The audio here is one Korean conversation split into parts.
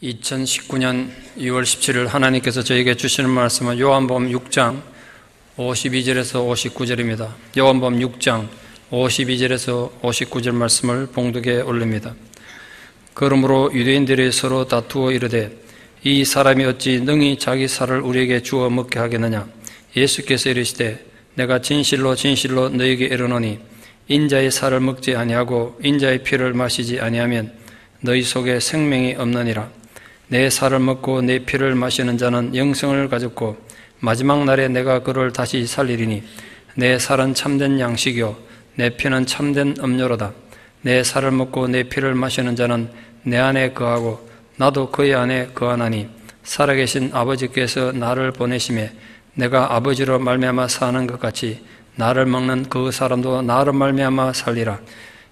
2019년 2월 17일 하나님께서 저에게 주시는 말씀은 요한복음 6장 52절에서 59절입니다. 요한복음 6장 52절에서 59절 말씀을 봉독에 올립니다. 그러므로 유대인들이 서로 다투어 이르되 이 사람이 어찌 능히 자기 살을 우리에게 주어 먹게 하겠느냐. 예수께서 이르시되 내가 진실로 진실로 너희에게 이르노니 인자의 살을 먹지 아니하고 인자의 피를 마시지 아니하면 너희 속에 생명이 없느니라. 내 살을 먹고 내 피를 마시는 자는 영생을 가졌고 마지막 날에 내가 그를 다시 살리리니 내 살은 참된 양식이요 내 피는 참된 음료로다. 내 살을 먹고 내 피를 마시는 자는 내 안에 거하고 나도 그의 안에 거하나니 살아계신 아버지께서 나를 보내심에 내가 아버지로 말미암아 사는 것 같이 나를 먹는 그 사람도 나로 말미암아 살리라.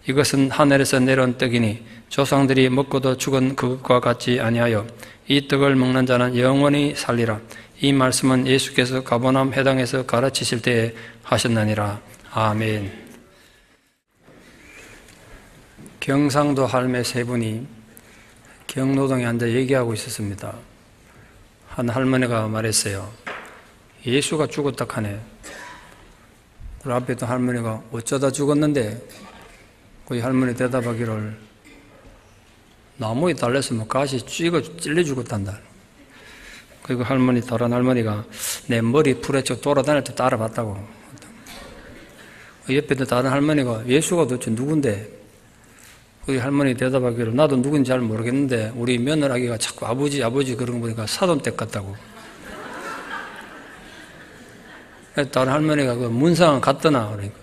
이것은 하늘에서 내려온 떡이니 조상들이 먹고도 죽은 그것과 같지 아니하여 이 떡을 먹는 자는 영원히 살리라. 이 말씀은 예수께서 가버나움 회당에서 가르치실 때에 하셨느니라. 아멘. 경상도 할매 세 분이 경로동에 앉아 얘기하고 있었습니다. 한 할머니가 말했어요. 예수가 죽었다 하네. 그 앞에 있던 할머니가 어쩌다 죽었는데 그 할머니 대답하기를 나무에 달렸으면 가시 찔려 죽었단다. 그리고 다른 할머니가 내 머리 풀에 쭉 돌아다닐 때 따라봤다고. 옆에 있던 다른 할머니가 예수가 도대체 누군데? 그 할머니 대답하기를 나도 누군지 잘 모르겠는데 우리 며느라기가 자꾸 아버지 그런 거 보니까 사돈댁 같다고. 다른 할머니가 그 문상 갔더나 그러니까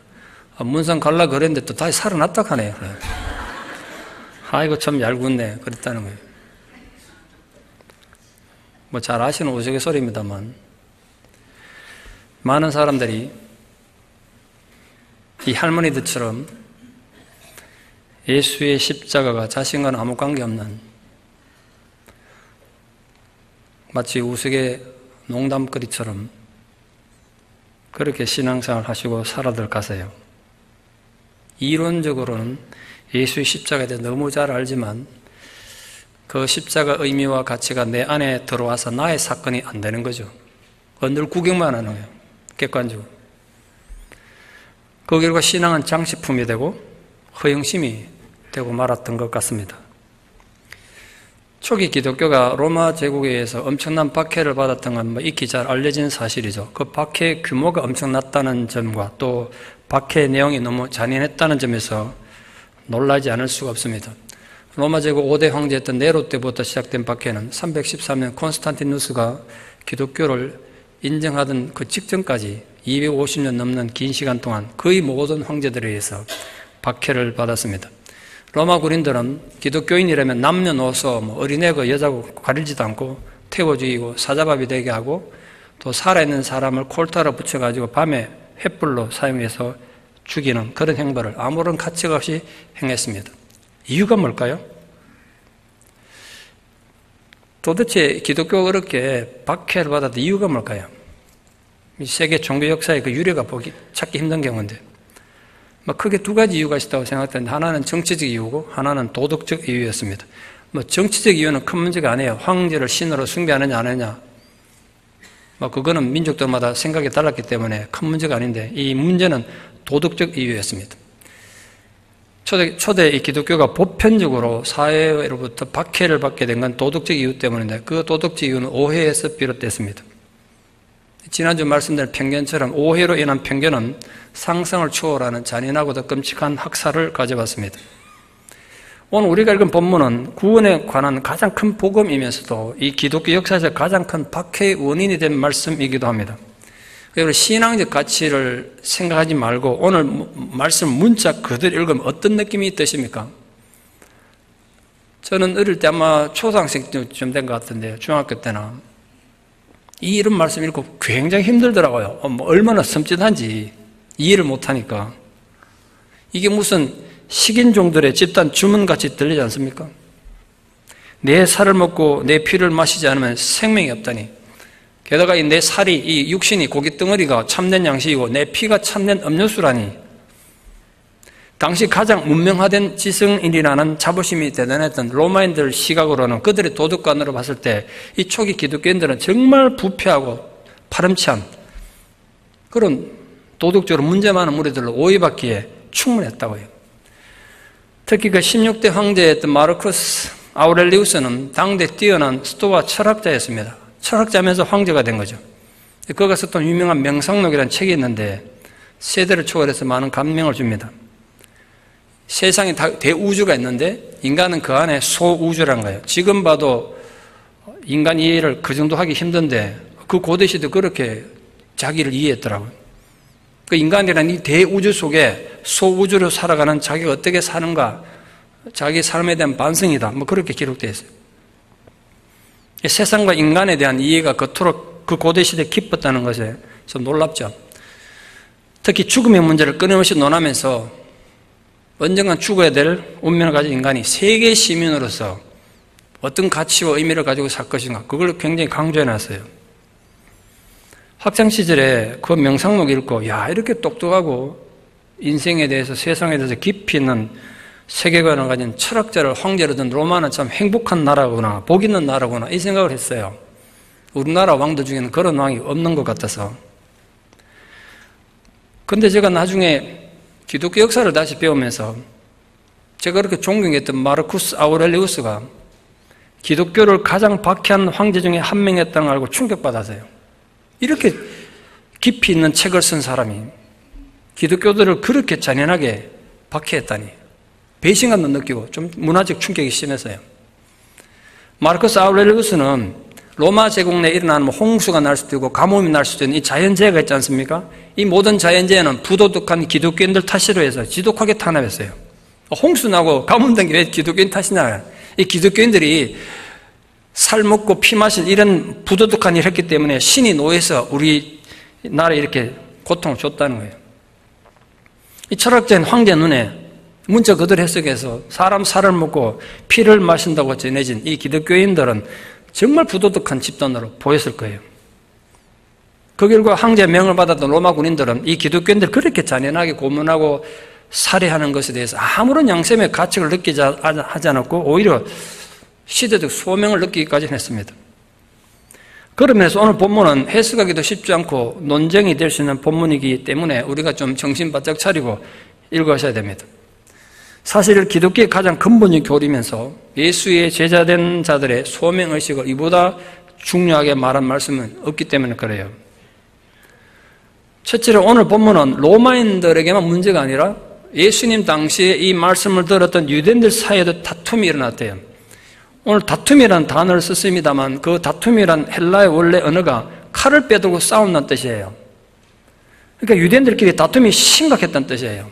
문상 갈라 그랬는데 또 다시 살아났다 하네. 아이고 참 얄궂네 그랬다는 거예요. 뭐 잘 아시는 우스갯소리입니다만 많은 사람들이 이 할머니들처럼 예수의 십자가가 자신과는 아무 관계없는 마치 우스개 농담거리처럼 그렇게 신앙생활 하시고 살아들 가세요. 이론적으로는 예수의 십자가에 대해 너무 잘 알지만 그 십자가 의미와 가치가 내 안에 들어와서 나의 사건이 안 되는 거죠. 늘 구경만 하는 거예요. 객관적으로. 그 결과 신앙은 장식품이 되고 허영심이 되고 말았던 것 같습니다. 초기 기독교가 로마 제국에 의해서 엄청난 박해를 받았던 건 익히 잘 알려진 사실이죠. 그 박해 규모가 엄청났다는 점과 또 박해 내용이 너무 잔인했다는 점에서 놀라지 않을 수가 없습니다. 로마 제국 5대 황제였던 네로 때부터 시작된 박해는 313년 콘스탄티누스가 기독교를 인정하던 그 직전까지 250년 넘는 긴 시간 동안 거의 모든 황제들에 의해서 박해를 받았습니다. 로마 군인들은 기독교인이라면 남녀노소 어린애고 여자고 가리지도 않고 태워 죽이고 사자밥이 되게 하고 또 살아있는 사람을 콜타로 붙여가지고 밤에 횃불로 사용해서 죽이는 그런 행보를 아무런 가치가 없이 행했습니다. 이유가 뭘까요? 도대체 기독교가 그렇게 박해를 받았던 이유가 뭘까요? 세계 종교 역사의 그 유래가 찾기 힘든 경우인데 크게 두 가지 이유가 있다고 생각했는데 하나는 정치적 이유고 하나는 도덕적 이유였습니다. 정치적 이유는 큰 문제가 아니에요. 황제를 신으로 숭배하느냐 안 하느냐 그거는 민족들마다 생각이 달랐기 때문에 큰 문제가 아닌데 이 문제는 도덕적 이유였습니다. 초대 이 기독교가 보편적으로 사회로부터 박해를 받게 된 건 도덕적 이유 때문인데 그 도덕적 이유는 오해에서 비롯됐습니다. 지난주 말씀드린 편견처럼 오해로 인한 편견은 상상을 초월하는 잔인하고도 끔찍한 학살을 가져왔습니다. 오늘 우리가 읽은 본문은 구원에 관한 가장 큰 복음이면서도 이 기독교 역사에서 가장 큰 박해의 원인이 된 말씀이기도 합니다. 그래서 신앙적 가치를 생각하지 말고 오늘 말씀 문자 그대로 읽으면 어떤 느낌이 드십니까? 저는 어릴 때 아마 초등학생쯤 된 것 같은데 중학교 때나 이런 말씀 읽고 굉장히 힘들더라고요. 얼마나 섬찟한지 이해를 못하니까. 이게 무슨 식인종들의 집단 주문같이 들리지 않습니까? 내 살을 먹고 내 피를 마시지 않으면 생명이 없다니. 게다가 내 살이, 이 육신이 고깃덩어리가 참된 양식이고 내 피가 참된 음료수라니. 당시 가장 문명화된 지성인이라는 자부심이 대단했던 로마인들 시각으로는, 그들의 도덕관으로 봤을 때 이 초기 기독교인들은 정말 부패하고 파렴치한 그런 도덕적으로 문제 많은 무리들로 오해받기에 충분했다고요. 특히 그 16대 황제였던 마르쿠스 아우렐리우스는 당대 뛰어난 스토아 철학자였습니다. 철학자면서 황제가 된 거죠. 그가 썼던 유명한 명상록이라는 책이 있는데 세대를 초월해서 많은 감명을 줍니다. 세상에 대우주가 있는데 인간은 그 안에 소우주란 거예요. 지금 봐도 인간 이해를 그 정도 하기 힘든데 그 고대시대 그렇게 자기를 이해했더라고요. 그 인간이라는 이 대우주 속에 소우주로 살아가는 자기가 어떻게 사는가, 자기 삶에 대한 반성이다, 뭐 그렇게 기록되어 있어요. 세상과 인간에 대한 이해가 그토록 그 고대시대에 깊었다는 것에 좀 놀랍죠. 특히 죽음의 문제를 끊임없이 논하면서 언젠간 죽어야 될 운명을 가진 인간이 세계 시민으로서 어떤 가치와 의미를 가지고 살 것인가, 그걸 굉장히 강조해놨어요. 학창시절에 그 명상록 읽고, 야, 이렇게 똑똑하고 인생에 대해서, 세상에 대해서 깊이 있는 세계관을 가진 철학자를 황제로 둔 로마는 참 행복한 나라구나, 복 있는 나라구나, 이 생각을 했어요. 우리나라 왕들 중에는 그런 왕이 없는 것 같아서. 근데 제가 나중에 기독교 역사를 다시 배우면서 제가 그렇게 존경했던 마르쿠스 아우렐리우스가 기독교를 가장 박해한 황제 중에 한 명이었다는 걸 알고 충격받았어요. 이렇게 깊이 있는 책을 쓴 사람이 기독교들을 그렇게 잔인하게 박해했다니, 배신감도 느끼고 좀 문화적 충격이 심했어요. 마르쿠스 아우렐리우스는 로마 제국 내에 일어나는 홍수가 날 수도 있고 가뭄이 날 수도 있는 이 자연재해가 있지 않습니까? 이 모든 자연재해는 부도덕한 기독교인들 탓으로 해서 지독하게 탄압했어요. 홍수 나고 가뭄 된 게 왜 기독교인 탓이냐? 이 기독교인들이 살 먹고 피 마실 이런 부도덕한 일을 했기 때문에 신이 노해서 우리 나라에 이렇게 고통을 줬다는 거예요. 이 철학자인 황제 눈에 문자 그대로 해석해서 사람 살을 먹고 피를 마신다고 전해진 이 기독교인들은 정말 부도덕한 집단으로 보였을 거예요. 그 결과 황제의 명을 받았던 로마 군인들은 이 기독교인들 그렇게 잔인하게 고문하고 살해하는 것에 대해서 아무런 양심의 가책을 느끼지 하지 않았고 오히려 시대적 소명을 느끼기까지 했습니다. 그러면서 오늘 본문은 해석하기도 쉽지 않고 논쟁이 될 수 있는 본문이기 때문에 우리가 좀 정신 바짝 차리고 읽으셔야 됩니다. 사실 기독교의 가장 근본적인 교리면서 예수의 제자된 자들의 소명의식을 이보다 중요하게 말한 말씀은 없기 때문에 그래요. 첫째로 오늘 본문은 로마인들에게만 문제가 아니라 예수님 당시에 이 말씀을 들었던 유대인들 사이에도 다툼이 일어났대요. 오늘 다툼이라는 단어를 썼습니다만 그 다툼이란 헬라의 원래 언어가 칼을 빼들고 싸운다는 뜻이에요. 그러니까 유대인들끼리 다툼이 심각했다는 뜻이에요.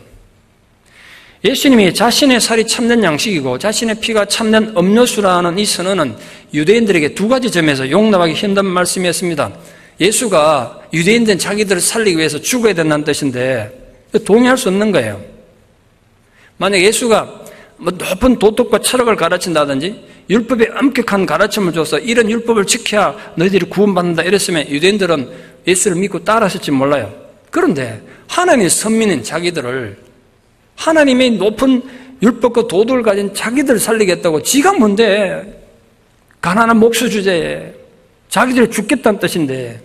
예수님이 자신의 살이 참된 양식이고 자신의 피가 참된 음료수라는 이 선언은 유대인들에게 두 가지 점에서 용납하기 힘든 말씀이었습니다. 예수가 유대인된 자기들을 살리기 위해서 죽어야 된다는 뜻인데 동의할 수 없는 거예요. 만약 예수가 높은 도덕과 철학을 가르친다든지 율법에 엄격한 가르침을 줘서 이런 율법을 지켜야 너희들이 구원받는다 이랬으면 유대인들은 예수를 믿고 따라하실지 몰라요. 그런데 하나님의 선민인 자기들을, 하나님의 높은 율법과 도덕을 가진 자기들을 살리겠다고, 지가 뭔데 가난한 목수 주제에 자기들이 죽겠다는 뜻인데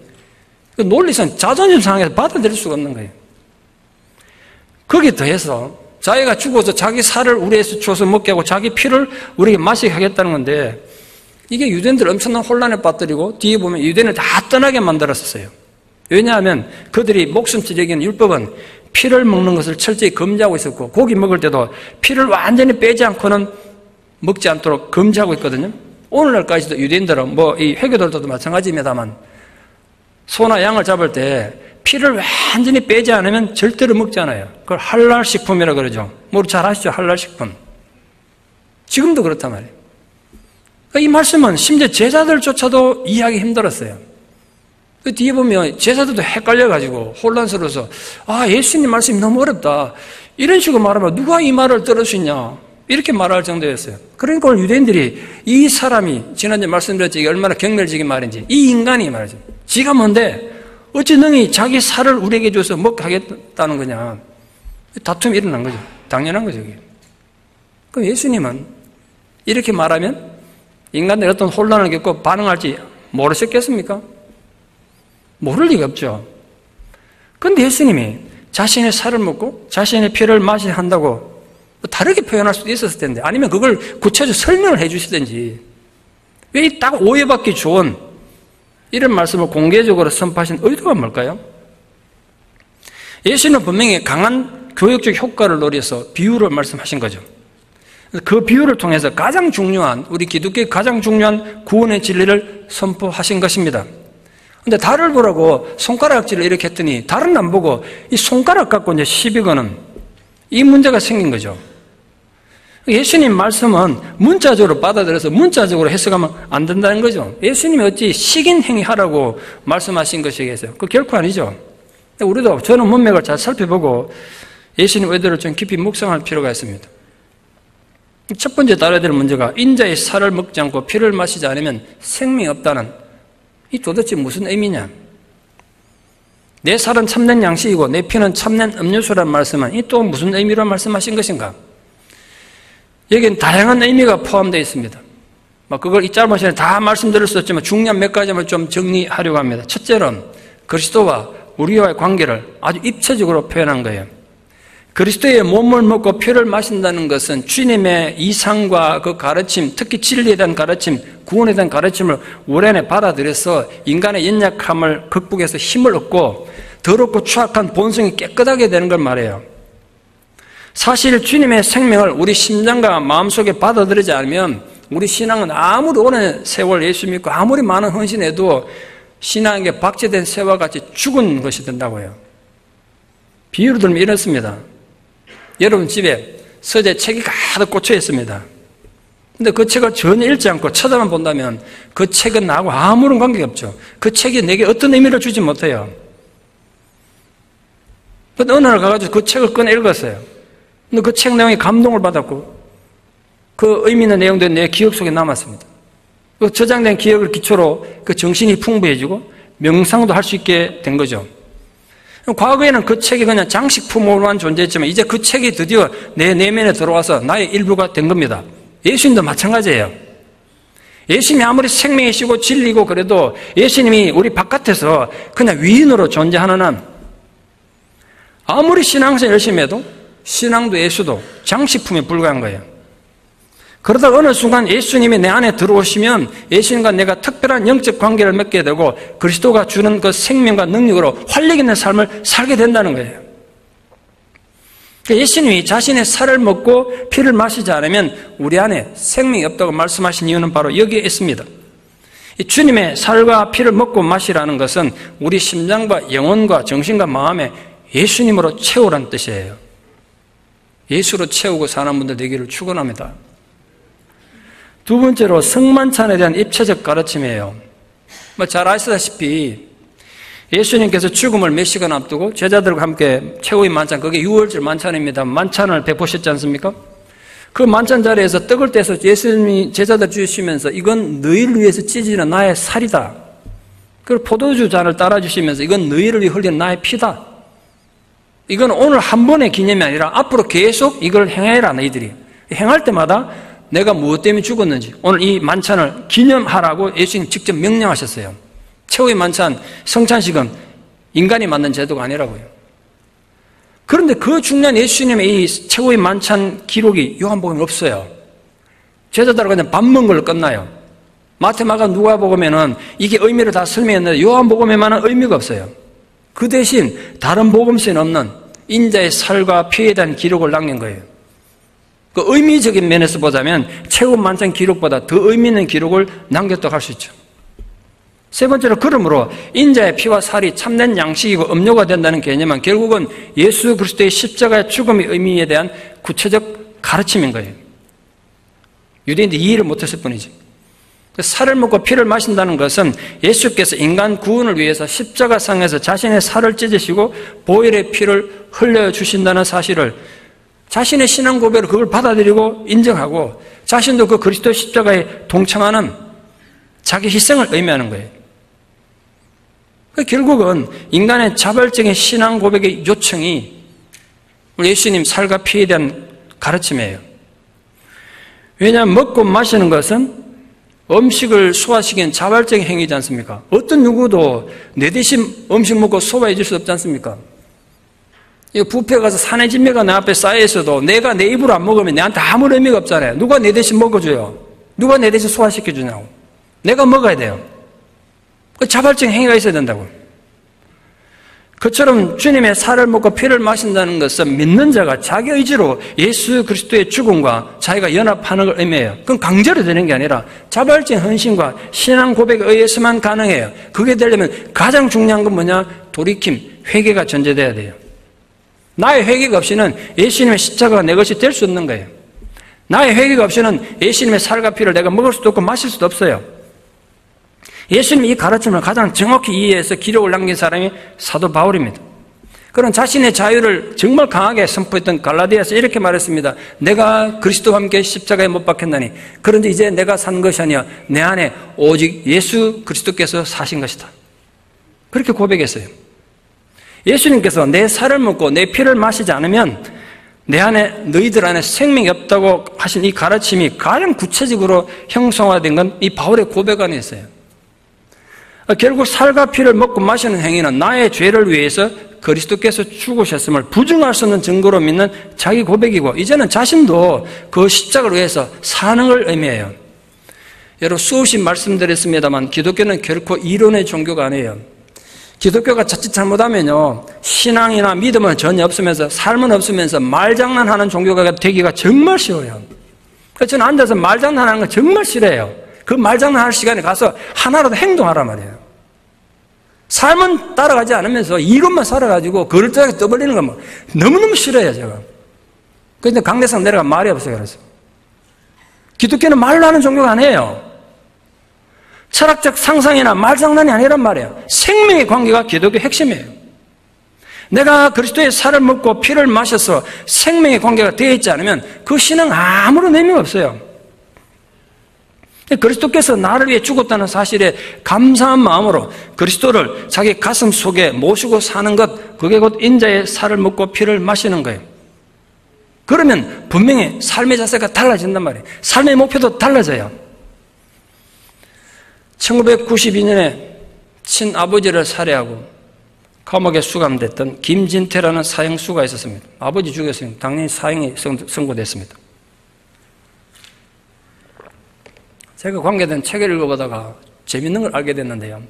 그 논리상 자존심 상해서 받아들일 수가 없는 거예요. 거기에 더해서 자기가 죽어서 자기 살을 우리에서 줘서 먹게 하고 자기 피를 우리에게 마시게 하겠다는 건데, 이게 유대인들 엄청난 혼란에 빠뜨리고 뒤에 보면 유대인을 다 떠나게 만들었어요. 왜냐하면 그들이 목숨줄 여기는 율법은 피를 먹는 것을 철저히 금지하고 있었고 고기 먹을 때도 피를 완전히 빼지 않고는 먹지 않도록 금지하고 있거든요. 오늘날까지도 유대인들은 이 회교들도 마찬가지입니다만 소나 양을 잡을 때 피를 완전히 빼지 않으면 절대로 먹지 않아요. 그걸 할랄 식품이라고 그러죠. 잘 아시죠? 할랄 식품. 지금도 그렇단 말이에요. 그러니까 이 말씀은 심지어 제자들조차도 이해하기 힘들었어요. 그 뒤에 보면 제자들도 헷갈려가지고 혼란스러워서 예수님 말씀이 너무 어렵다, 이런 식으로 말하면 누가 이 말을 들을 수 있냐 이렇게 말할 정도였어요. 그러니까 오늘 유대인들이 이 사람이, 지난주에 말씀드렸죠, 이게 얼마나 경멸적인 말인지, 이 인간이 말이죠, 지가 뭔데 어찌 능히 자기 살을 우리에게 줘서 먹게 하겠다는 거냐, 다툼이 일어난 거죠. 당연한 거죠. 이게. 그럼 예수님은 이렇게 말하면 인간들이 어떤 혼란을 겪고 반응할지 모르셨겠습니까? 모를 리가 없죠. 그런데 예수님이 자신의 살을 먹고 자신의 피를 마셔야 한다고 다르게 표현할 수도 있었을 텐데, 아니면 그걸 구체적으로 설명을 해 주시든지, 왜 딱 오해받기 좋은 이런 말씀을 공개적으로 선포하신 의도가 뭘까요? 예수님은 분명히 강한 교육적 효과를 노려서 비유를 말씀하신 거죠. 그 비유를 통해서 가장 중요한, 우리 기독교의 가장 중요한 구원의 진리를 선포하신 것입니다. 근데 달을 보라고 손가락질을 이렇게 했더니 달은 안 보고 이 손가락 갖고 이제 시비 거는 이 문제가 생긴 거죠. 예수님 말씀은 문자적으로 받아들여서 문자적으로 해석하면 안 된다는 거죠. 예수님이 어찌 식인 행위하라고 말씀하신 것이겠어요? 그 결코 아니죠. 우리도 저는 문맥을 잘 살펴보고 예수님 의도를 좀 깊이 묵상할 필요가 있습니다. 첫 번째 다뤄야 될 문제가 인자의 살을 먹지 않고 피를 마시지 않으면 생명이 없다는, 이 도대체 무슨 의미냐? 내 살은 참된 양식이고 내 피는 참된 음료수란 말씀은 이 또 무슨 의미로 말씀하신 것인가? 여기는 다양한 의미가 포함되어 있습니다. 그걸 이 짧은 시간에 다 말씀드릴 수 없지만 중요한 몇 가지만 좀 정리하려고 합니다. 첫째는 그리스도와 우리와의 관계를 아주 입체적으로 표현한 거예요. 그리스도의 몸을 먹고 피를 마신다는 것은 주님의 이상과 그 가르침, 특히 진리에 대한 가르침, 구원에 대한 가르침을 우리 안에 받아들여서 인간의 연약함을 극복해서 힘을 얻고 더럽고 추악한 본성이 깨끗하게 되는 걸 말해요. 사실 주님의 생명을 우리 심장과 마음속에 받아들이지 않으면 우리 신앙은 아무리 오랜 세월 예수 믿고 아무리 많은 헌신해도 신앙에게 박제된 새와 같이 죽은 것이 된다고요. 비유로 들면 이렇습니다. 여러분 집에 서재 책이 가득 꽂혀 있습니다. 근데 그 책을 전혀 읽지 않고 쳐다만 본다면 그 책은 나하고 아무런 관계가 없죠. 그 책이 내게 어떤 의미를 주지 못해요. 근데 어느 날 가가지고 그 책을 꺼내 읽었어요. 근데 그 책 내용에 감동을 받았고 그 의미 있는 내용들이 내 기억 속에 남았습니다. 그 저장된 기억을 기초로 그 정신이 풍부해지고 명상도 할 수 있게 된 거죠. 과거에는 그 책이 그냥 장식품으로만 존재했지만 이제 그 책이 드디어 내 내면에 들어와서 나의 일부가 된 겁니다. 예수님도 마찬가지예요. 예수님이 아무리 생명이시고 진리고 그래도 예수님이 우리 바깥에서 그냥 위인으로 존재하는 한 아무리 신앙생활 열심히 해도 신앙도 예수도 장식품에 불과한 거예요. 그러다 어느 순간 예수님이 내 안에 들어오시면 예수님과 내가 특별한 영적 관계를 맺게 되고 그리스도가 주는 그 생명과 능력으로 활력 있는 삶을 살게 된다는 거예요. 예수님이 자신의 살을 먹고 피를 마시지 않으면 우리 안에 생명이 없다고 말씀하신 이유는 바로 여기에 있습니다. 주님의 살과 피를 먹고 마시라는 것은 우리 심장과 영혼과 정신과 마음에 예수님으로 채우라는 뜻이에요. 예수로 채우고 사는 분들 되기를 축원합니다. 두 번째로 성만찬에 대한 입체적 가르침이에요. 잘 아시다시피 예수님께서 죽음을 몇 시간 앞두고 제자들과 함께 최후의 만찬, 그게 유월절 만찬입니다. 만찬을 베푸셨지 않습니까? 그 만찬 자리에서 떡을 떼서 예수님이 제자들 주시면서 이건 너희를 위해서 찢어지는 나의 살이다. 그리고 포도주 잔을 따라주시면서 이건 너희를 위해 흘린 나의 피다. 이건 오늘 한 번의 기념이 아니라 앞으로 계속 이걸 행해라 너희들이. 행할 때마다 내가 무엇 때문에 죽었는지 오늘 이 만찬을 기념하라고 예수님 직접 명령하셨어요. 최후의 만찬, 성찬식은 인간이 만든 제도가 아니라고요. 그런데 그 중요한 예수님의 이 최후의 만찬 기록이 요한복음에 없어요. 제자들은 그냥 밥 먹은 걸로 끝나요. 마태, 마가, 누가복음에는 이게 의미를 다 설명했는데 요한복음에만은 의미가 없어요. 그 대신 다른 복음서에는 없는 인자의 살과 피에 대한 기록을 남긴 거예요. 그 의미적인 면에서 보자면 최후 만찬 기록보다 더 의미 있는 기록을 남겼다고 할 수 있죠. 세 번째로 그러므로 인자의 피와 살이 참된 양식이고 음료가 된다는 개념은 결국은 예수 그리스도의 십자가의 죽음의 의미에 대한 구체적 가르침인 거예요. 유대인들이 이해를 못했을 뿐이지. 살을 먹고 피를 마신다는 것은 예수께서 인간 구원을 위해서 십자가상에서 자신의 살을 찢으시고 보혈의 피를 흘려주신다는 사실을 자신의 신앙 고백으로 그걸 받아들이고 인정하고 자신도 그 그리스도 십자가에 동참하는 자기 희생을 의미하는 거예요. 결국은 인간의 자발적인 신앙 고백의 요청이 우리 예수님 살과 피에 대한 가르침이에요. 왜냐하면 먹고 마시는 것은 음식을 소화시키는 자발적인 행위지 않습니까? 어떤 누구도 내 대신 음식 먹고 소화해 줄 수 없지 않습니까? 이 뷔페 가서 산의 진미가 내 앞에 쌓여 있어도 내가 내 입으로 안 먹으면 내한테 아무 의미가 없잖아요. 누가 내 대신 먹어줘요? 누가 내 대신 소화시켜주냐고. 내가 먹어야 돼요. 그 자발적인 행위가 있어야 된다고. 그처럼 주님의 살을 먹고 피를 마신다는 것은 믿는 자가 자기 의지로 예수 그리스도의 죽음과 자기가 연합하는 걸 의미해요. 그건 강제로 되는 게 아니라 자발적인 헌신과 신앙 고백에 의해서만 가능해요. 그게 되려면 가장 중요한 건 뭐냐? 돌이킴, 회개가 전제돼야 돼요. 나의 회개가 없이는 예수님의 십자가가 내 것이 될 수 없는 거예요. 나의 회개가 없이는 예수님의 살과 피를 내가 먹을 수도 없고 마실 수도 없어요. 예수님이 이 가르침을 가장 정확히 이해해서 기록을 남긴 사람이 사도 바울입니다. 그런 자신의 자유를 정말 강하게 선포했던 갈라디아서 이렇게 말했습니다. 내가 그리스도와 함께 십자가에 못 박혔나니 그런데 이제 내가 산 것이 아니야 내 안에 오직 예수 그리스도께서 사신 것이다. 그렇게 고백했어요. 예수님께서 내 살을 먹고 내 피를 마시지 않으면 내 안에 너희들 안에 생명이 없다고 하신 이 가르침이 가장 구체적으로 형성화된 건 이 바울의 고백 안에 있어요. 결국 살과 피를 먹고 마시는 행위는 나의 죄를 위해서 그리스도께서 죽으셨음을 부정할 수 없는 증거로 믿는 자기 고백이고 이제는 자신도 그 십자가를 위해서 사는 걸 의미해요. 여러분 수없이 말씀드렸습니다만 기독교는 결코 이론의 종교가 아니에요. 기독교가 자칫 잘못하면요 신앙이나 믿음은 전혀 없으면서 삶은 없으면서 말장난하는 종교가 되기가 정말 쉬워요. 그래서 저는 앉아서 말장난하는 거 정말 싫어해요. 그 말장난할 시간에 가서 하나라도 행동하란 말이에요. 삶은 따라가지 않으면서 이것만 살아가지고 그릇하게 떠벌리는 건 뭐 너무너무 싫어해요 제가. 그런데 강대상 내려가 말이 없어요. 그래서 기독교는 말로 하는 종교가 아니에요. 철학적 상상이나 말장난이 아니란 말이에요. 생명의 관계가 기독교의 핵심이에요. 내가 그리스도의 살을 먹고 피를 마셔서 생명의 관계가 되어 있지 않으면 그 신앙 아무런 의미가 없어요. 그리스도께서 나를 위해 죽었다는 사실에 감사한 마음으로 그리스도를 자기 가슴 속에 모시고 사는 것, 그게 곧 인자의 살을 먹고 피를 마시는 거예요. 그러면 분명히 삶의 자세가 달라진단 말이에요. 삶의 목표도 달라져요. 1992년에 친아버지를 살해하고 감옥에 수감됐던 김진태라는 사형수가 있었습니다. 아버지 죽였으니 당연히 사형이 선고됐습니다. 제가 관계된 책을 읽어보다가 재밌는 걸 알게 됐는데요.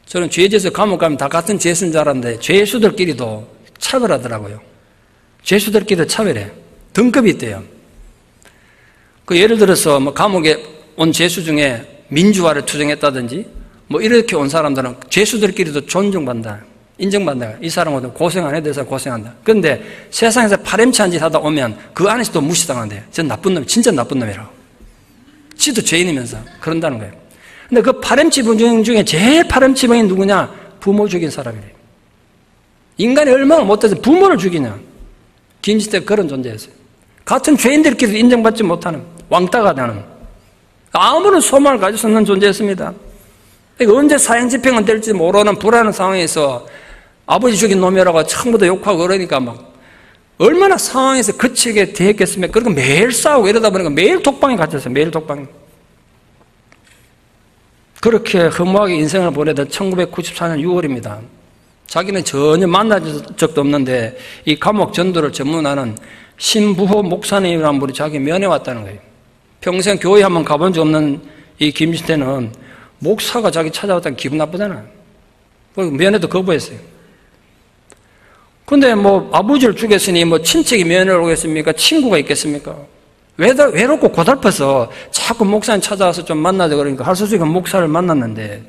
저는 죄지에서 감옥 가면 다 같은 죄수인 줄 알았는데 죄수들끼리도 차별하더라고요. 죄수들끼리도 차별해요. 등급이 있대요. 그 예를 들어서 뭐 감옥에 온 죄수 중에 민주화를 투쟁했다든지 뭐 이렇게 온 사람들은 죄수들끼리도 존중받는다. 인정받는다. 이 사람은 고생 안 해도 돼서 고생한다. 그런데 세상에서 파렴치한 짓 하다 오면 그 안에서도 무시당한대요. 전 나쁜 놈, 진짜 나쁜 놈이라고. 지도 죄인이면서 그런다는 거예요. 근데 그 파렴치범 중에 제일 파렴치범이 누구냐? 부모 죽인 사람이래요. 인간이 얼마나 못해서 부모를 죽이냐? 김진태가 그런 존재였어요. 같은 죄인들끼리 인정받지 못하는 왕따가 되는 아무런 소망을 가질 수 없는 존재였습니다. 그러니까 언제 사형 집행은 될지 모르는 불안한 상황에서 아버지 죽인 놈이라고 처음부터 욕하고 그러니까 막 얼마나 상황에서 거칠게 대했겠습니까? 그러니까 매일 싸우고 이러다 보니까 매일 독방에 갇혔어요. 매일 독방에. 그렇게 허무하게 인생을 보내던 1994년 6월입니다. 자기는 전혀 만난 적도 없는데 이 감옥 전도를 전문하는 신부호 목사님이라는 분이 자기 면회 왔다는 거예요. 평생 교회 한번 가본 적 없는 이 김진태는 목사가 자기 찾아왔다는 기분 나쁘잖아요. 그리고 면회도 거부했어요. 근데 뭐 아버지를 죽였으니 뭐 친척이 면회를 오겠습니까? 친구가 있겠습니까? 외롭고 고달퍼서 자꾸 목사님 찾아와서 좀 만나자 그러니까 할 수 없으니까 목사를 만났는데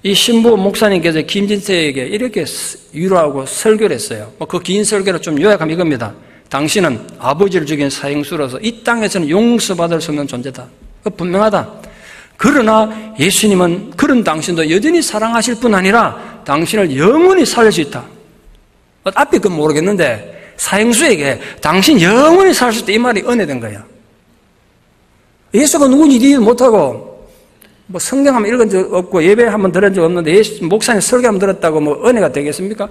이 신부 목사님께서 김진태에게 이렇게 위로하고 설교를 했어요. 그 긴 설교를 좀 요약하면 이겁니다. 당신은 아버지를 죽인 사형수로서 이 땅에서는 용서받을 수 없는 존재다. 분명하다. 그러나 예수님은 그런 당신도 여전히 사랑하실 뿐 아니라 당신을 영원히 살릴 수 있다. 앞에 그건 모르겠는데 사형수에게 당신 영원히 살 수 있다 이 말이 은혜된 거야. 예수가 누군지 이해 못하고 뭐 성경 한번 읽은 적 없고 예배 한번 들은 적 없는데 예수 목사님 설교 한번 들었다고 뭐 은혜가 되겠습니까?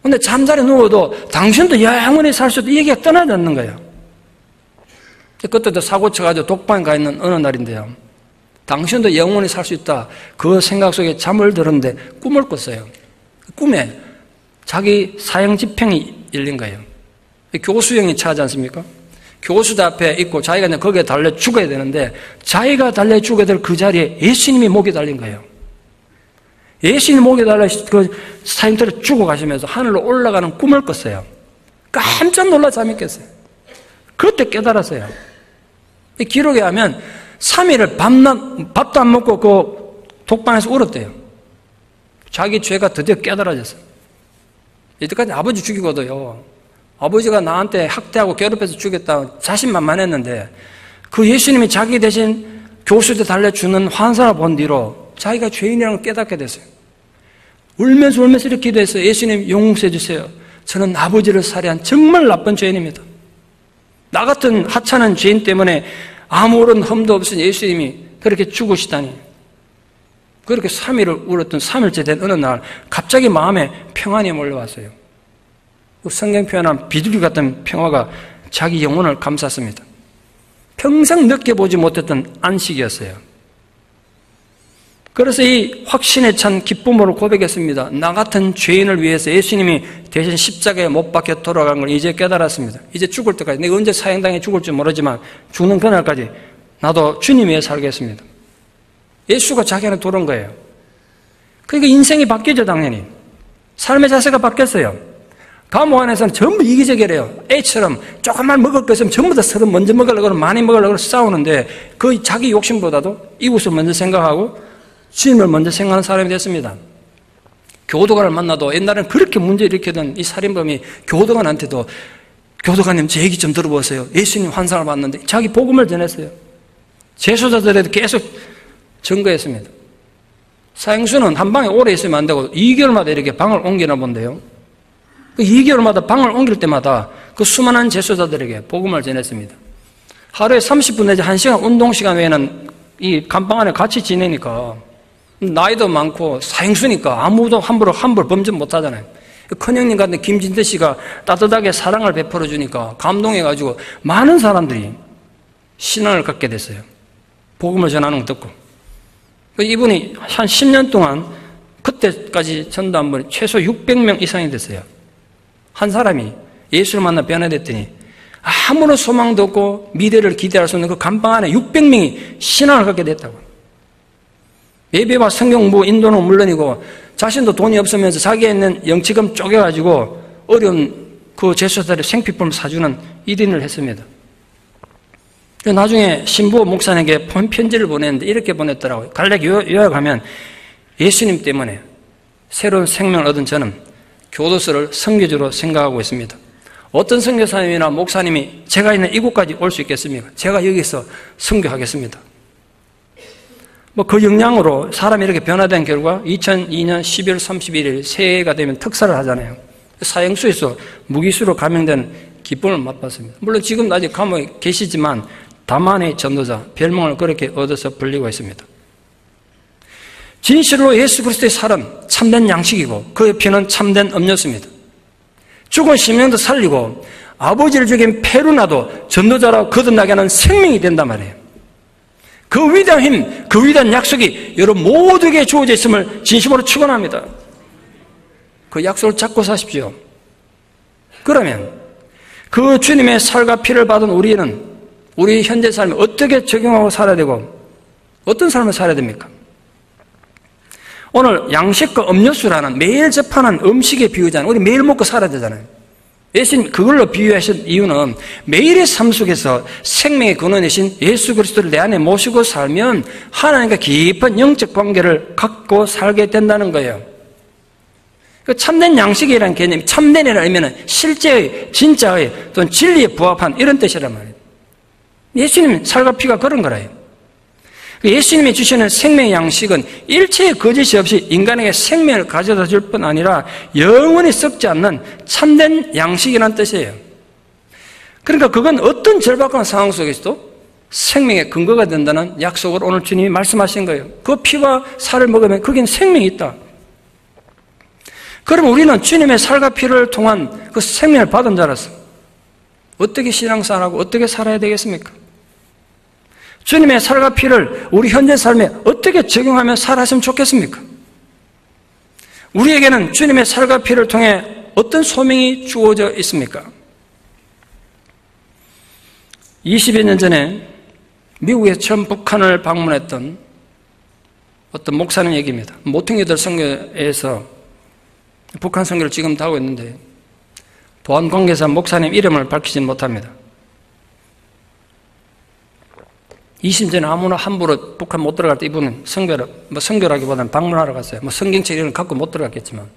근데 잠자리 누워도 당신도 영원히 살 수 있다. 이 얘기가 떠나지 않는 거예요. 그때도 사고 쳐가지고 독방에 가 있는 어느 날인데요. 당신도 영원히 살 수 있다. 그 생각 속에 잠을 들었는데 꿈을 꿨어요. 꿈에 자기 사형 집행이 열린 거예요. 교수형이 차지 않습니까? 교수대 앞에 있고 자기가 이제 거기에 달려 죽어야 되는데 자기가 달려 죽어야 될 그 자리에 예수님이 목에 달린 거예요. 예수님이 목에 달려 그 사형터를 죽어가시면서 하늘로 올라가는 꿈을 꿨어요. 깜짝 놀라 잠이 깼어요. 그때 깨달았어요. 이 기록에 하면 3일을 밤낮 밥도 안 먹고 그 독방에서 울었대요. 자기 죄가 드디어 깨달아졌어요. 이때까지 아버지 죽이고도요, 아버지가 나한테 학대하고 괴롭혀서 죽였다 자신만만했는데 그 예수님이 자기 대신 교수대 달래주는 환상을 본 뒤로 자기가 죄인이라는 걸 깨닫게 됐어요. 울면서 이렇게 기도했어요. 예수님 용서해 주세요. 저는 아버지를 살해한 정말 나쁜 죄인입니다. 나 같은 하찮은 죄인 때문에 아무런 흠도 없은 예수님이 그렇게 죽으시다니. 그렇게 3일을 울었던 3일째 된 어느 날 갑자기 마음에 평안이 몰려왔어요. 성경 표현한 비둘기 같은 평화가 자기 영혼을 감쌌습니다. 평생 느껴보지 못했던 안식이었어요. 그래서 이 확신에 찬 기쁨으로 고백했습니다. 나 같은 죄인을 위해서 예수님이 대신 십자가에 못 박혀 돌아간 걸 이제 깨달았습니다. 이제 죽을 때까지, 내가 언제 사형당해 죽을지 모르지만 죽는 그날까지 나도 주님 위해 살겠습니다. 예수가 자기 안에 들어온 거예요. 그러니까 인생이 바뀌죠, 당연히. 삶의 자세가 바뀌었어요. 감옥 안에서는 전부 이기적이래요. A처럼 조금만 먹을 거 있으면 전부 다 서로 먼저 먹으려고 많이 먹으려고 싸우는데 그 자기 욕심보다도 이웃을 먼저 생각하고 주님을 먼저 생각하는 사람이 됐습니다. 교도관을 만나도 옛날에는 그렇게 문제 일으키던 이 살인범이 교도관한테도 교도관님 제 얘기 좀 들어보세요. 예수님 환상을 봤는데 자기 복음을 전했어요. 재소자들에도 계속 증거했습니다. 사형수는 한 방에 오래 있으면 안 되고 2개월마다 이렇게 방을 옮기나 본데요. 2개월마다 방을 옮길 때마다 그 수많은 재소자들에게 복음을 전했습니다. 하루에 30분 내지 1시간 운동시간 외에는 이 감방 안에 같이 지내니까 나이도 많고 사형수니까 아무도 함부로 범죄 못하잖아요. 큰형님 같은 김진태 씨가 따뜻하게 사랑을 베풀어 주니까 감동해가지고 많은 사람들이 신앙을 갖게 됐어요. 복음을 전하는 거 듣고. 이분이 한 10년 동안 그때까지 전도한 분이 최소 600명 이상이 됐어요. 한 사람이 예수를 만나 변화됐더니 아무런 소망도 없고 미래를 기대할 수 없는 그 감방 안에 600명이 신앙을 갖게 됐다고. 예배와 성경 공부, 인도는 물론이고 자신도 돈이 없으면서 자기가 있는 영치금 쪼개가지고 어려운 그 재소자들의 생필품을 사주는 일인을 했습니다. 나중에 신부 목사님에게 편지를 보냈는데 이렇게 보냈더라고요. 간략히 요약하면 예수님 때문에 새로운 생명을 얻은 저는 교도소를 선교지로 생각하고 있습니다. 어떤 선교사님이나 목사님이 제가 있는 이곳까지 올 수 있겠습니까? 제가 여기서 선교하겠습니다. 그 영향으로 사람이 이렇게 변화된 결과 2002년 12월 31일 새해가 되면 특사를 하잖아요. 사형수에서 무기수로 감형된 기쁨을 맛봤습니다. 물론 지금 아직 감옥에 계시지만 다만의 전도자, 별명을 그렇게 얻어서 불리고 있습니다. 진실로 예수 그리스도의 살은 참된 양식이고 그의 피는 참된 음료수입니다. 죽은 심령도 살리고 아버지를 죽인 페루나도 전도자라고 거듭나게 하는 생명이 된단 말이에요. 그 위대한 힘, 그 위대한 약속이 여러분 모두에게 주어져 있음을 진심으로 축원합니다. 그 약속을 잡고 사십시오. 그러면 그 주님의 살과 피를 받은 우리는 우리 현재 삶에 어떻게 적용하고 살아야 되고 어떤 삶을 살아야 됩니까? 오늘 양식과 음료수라는 매일 접하는 음식에 비유잖아요. 우리 매일 먹고 살아야 되잖아요. 예수님 그걸로 비유하신 이유는 매일의 삶 속에서 생명의 근원이신 예수 그리스도를 내 안에 모시고 살면 하나님과 깊은 영적 관계를 갖고 살게 된다는 거예요. 참된 양식이라는 개념이 참된이라는 의미는 실제의, 진짜의 또는 진리에 부합한 이런 뜻이란 말이에요. 예수님 살과 피가 그런 거라요. 예수님이 주시는 생명의 양식은 일체의 거짓이 없이 인간에게 생명을 가져다 줄 뿐 아니라 영원히 썩지 않는 참된 양식이라는 뜻이에요. 그러니까 그건 어떤 절박한 상황 속에서도 생명의 근거가 된다는 약속을 오늘 주님이 말씀하신 거예요. 그 피와 살을 먹으면 거긴 생명이 있다. 그럼 우리는 주님의 살과 피를 통한 그 생명을 받은 자라서 어떻게 신앙생활하고 어떻게 살아야 되겠습니까? 주님의 살과 피를 우리 현재 삶에 어떻게 적용하며 살았으면 좋겠습니까? 우리에게는 주님의 살과 피를 통해 어떤 소명이 주어져 있습니까? 20여 년 전에 미국에 처음 북한을 방문했던 어떤 목사님 얘기입니다. 모퉁이들 선교에서 북한 선교를 지금도 하고 있는데 보안 관계사 목사님 이름을 밝히지 못합니다. 20년 전에 아무나 함부로 북한 못 들어갈 때 이분은 선교라기보다는 방문하러 갔어요. 성경책 이런 걸 갖고 못 들어갔겠지만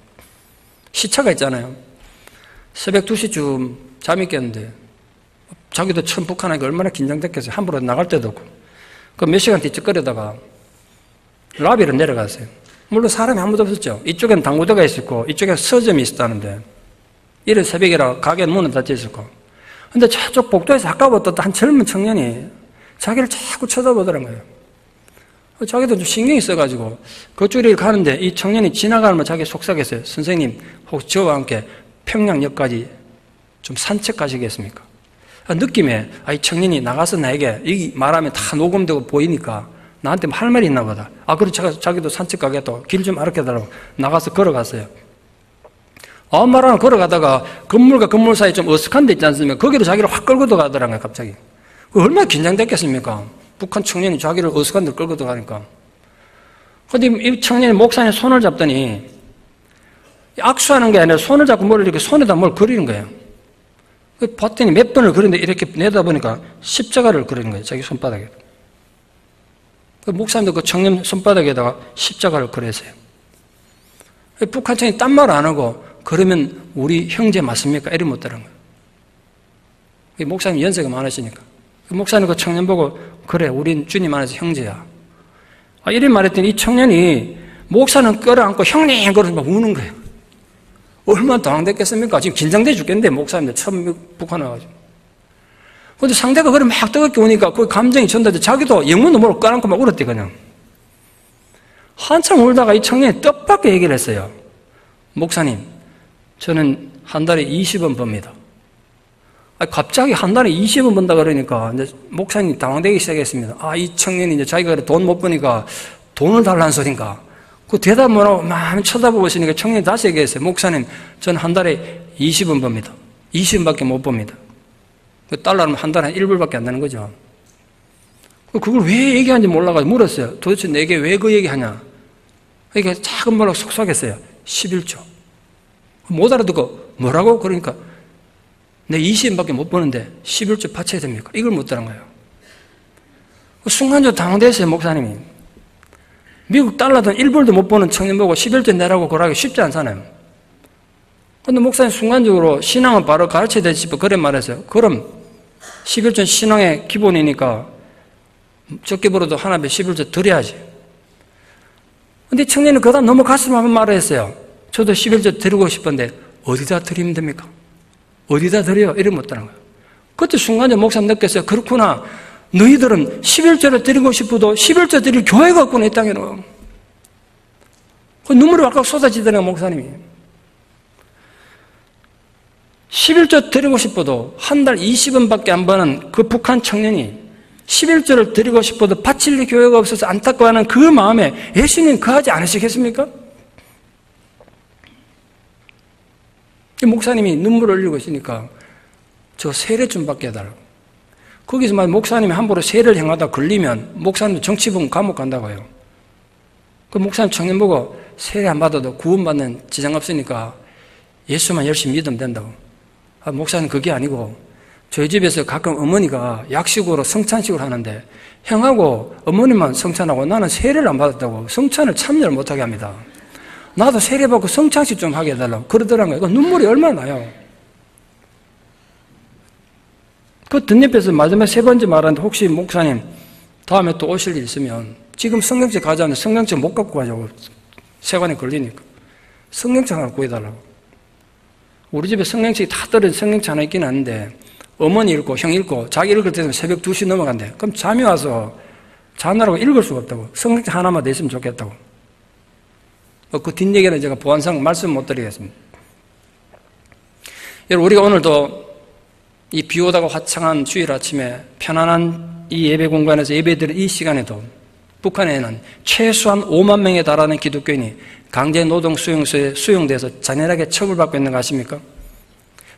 시차가 있잖아요. 새벽 2시쯤 잠이 깼는데 자기도 처음 북한 하니까 얼마나 긴장됐겠어요. 함부로 나갈 때도 없고. 그 몇 시간 뒤척거리다가 라비로 내려갔어요. 물론 사람이 아무도 없었죠. 이쪽엔 당구대가 있었고 이쪽엔 서점이 있었다는데 이른 새벽이라 가게 문은 닫혀 있었고. 근데 저쪽 복도에서 아까부터 한 젊은 청년이 자기를 자꾸 쳐다보더란 거예요. 자기도 좀 신경이 써가지고 그쪽으로 가는데 이 청년이 지나가면 자기 속삭였어요. 선생님 혹시 저와 함께 평양역까지 좀 산책 가시겠습니까? 느낌에 이 청년이 나가서 나에게 여기 말하면 다 녹음되고 보이니까 나한테 할 말이 있나 보다. 그래서 자기도 산책 가겠다고 길 좀 알려달라고 나가서 걸어갔어요. 아무 말 안 하고 걸어가다가 건물과 건물 사이 좀 어색한 데 있지 않습니까? 거기로 자기를 확 끌고 들어가더라고요, 갑자기. 얼마나 긴장됐겠습니까? 북한 청년이 자기를 어색한 데 끌고 들어가니까. 근데 이 청년이 목사님 손을 잡더니 악수하는 게 아니라 손을 잡고 뭘 이렇게 손에다 뭘 그리는 거예요. 봤더니 몇 번을 그리는데 이렇게 내다보니까 십자가를 그리는 거예요, 자기 손바닥에. 목사님도 그 청년 손바닥에다가 십자가를 그렸어요. 북한 청년이 딴 말 안 하고 그러면 우리 형제 맞습니까? 이래 묻더란 거예요. 목사님 연세가 많으시니까. 목사님 그 청년 보고 그래 우린 주님 안에서 형제야. 이래 말했더니 이 청년이 목사는 끌어안고 형님 그러면서 막 우는 거예요. 얼마나 당황됐겠습니까? 지금 긴장돼 죽겠는데 목사님들 처음 북한 와가지고. 근데 상대가 그래 막 뜨겁게 우니까 그 감정이 전달돼 자기도 영문도 모르고 끌어안고 막 울었대 그냥. 한참 울다가 이 청년이 뜻밖의 얘기를 했어요. 목사님 저는 한 달에 20원 법니다. 갑자기 한 달에 20원 번다 그러니까 이제 목사님이 당황되기 시작했습니다. 이 청년이 이제 자기가 돈 못 버니까 돈을 달라는 소린가. 그 대답 뭐라고 막 쳐다보고 있으니까 청년이 다시 얘기했어요. 목사님, 저는 한 달에 20원 법니다. 20원밖에 못 법니다. 그 달러는 한 달에 1불밖에 안 되는 거죠. 그걸 왜 얘기하는지 몰라가지고 물었어요. 도대체 내게 왜 그 얘기하냐? 그러니까 작은 말로 속삭였어요. 11조. 못 알아듣고 뭐라고? 그러니까 내 20원밖에 못 버는데 11조 바쳐야 됩니까? 이걸 묻더란 거예요. 순간적으로 당황됐어요, 목사님이. 미국 달러든 1불도 못 버는 청년 보고 11조 내라고 그러기 쉽지 않잖아요. 근데 목사님 순간적으로 신앙은 바로 가르쳐야 되지 싶어 그래 말했어요. 그럼 11조 신앙의 기본이니까 적게 벌어도 하나님께 11조 드려야지. 근데 청년은 그 다음 너무 가슴 아픈 말을 했어요. 저도 11조 드리고 싶은데 어디다 드리면 됩니까? 어디다 드려요? 이래 묻더라는 거예요. 그때 순간적으로 목사님 느꼈어요. 그렇구나. 너희들은 11조를 드리고 싶어도 11조 드릴 교회가 없구나, 이 땅에는. 그 눈물이 왈칵 쏟아지더라고요, 목사님이. 11조 드리고 싶어도 한 달 20원밖에 안 버는 그 북한 청년이 11조를 드리고 싶어도 바칠 교회가 없어서 안타까워하는 그 마음에 예수님 그하지 않으시겠습니까? 목사님이 눈물을 흘리고 있으니까 저 세례 좀 받게 해달라고. 거기서 만 목사님이 함부로 세례를 행하다 걸리면 목사님도 정치범 감옥 간다고 해요. 그 목사님 청년 보고 세례 안 받아도 구원받는 지장 없으니까 예수만 열심히 믿으면 된다고. 목사님 그게 아니고 저희 집에서 가끔 어머니가 약식으로 성찬식을 하는데 형하고 어머니만 성찬하고 나는 세례를 안 받았다고 성찬을 참여를 못하게 합니다. 나도 세례 받고 성찬식 좀 하게 해달라고 그러더라고요. 눈물이 얼마나 나요. 그 뒷옆에서 마지막 세 번째 말하는데 혹시 목사님 다음에 또 오실 일 있으면 지금 성경책 가져왔는데 성경책 못 갖고 가자고 세관에 걸리니까 성경책 하나 구해달라고. 우리 집에 성경책이 다 떨어진 성경책 하나 있긴 한데 어머니 읽고 형 읽고 자기 읽을 때는 새벽 2시 넘어간대. 그럼 잠이 와서 자느라고 읽을 수가 없다고. 성경책 하나만 더 있으면 좋겠다고. 그 뒷얘기는 제가 보안상 말씀 못 드리겠습니다. 여러분, 우리가 오늘도 이 비오다가 화창한 주일 아침에 편안한 이 예배 공간에서 예배드릴 이 시간에도 북한에는 최소한 5만 명에 달하는 기독교인이 강제 노동 수용소에 수용돼서 잔인하게 처벌받고 있는 거 아십니까?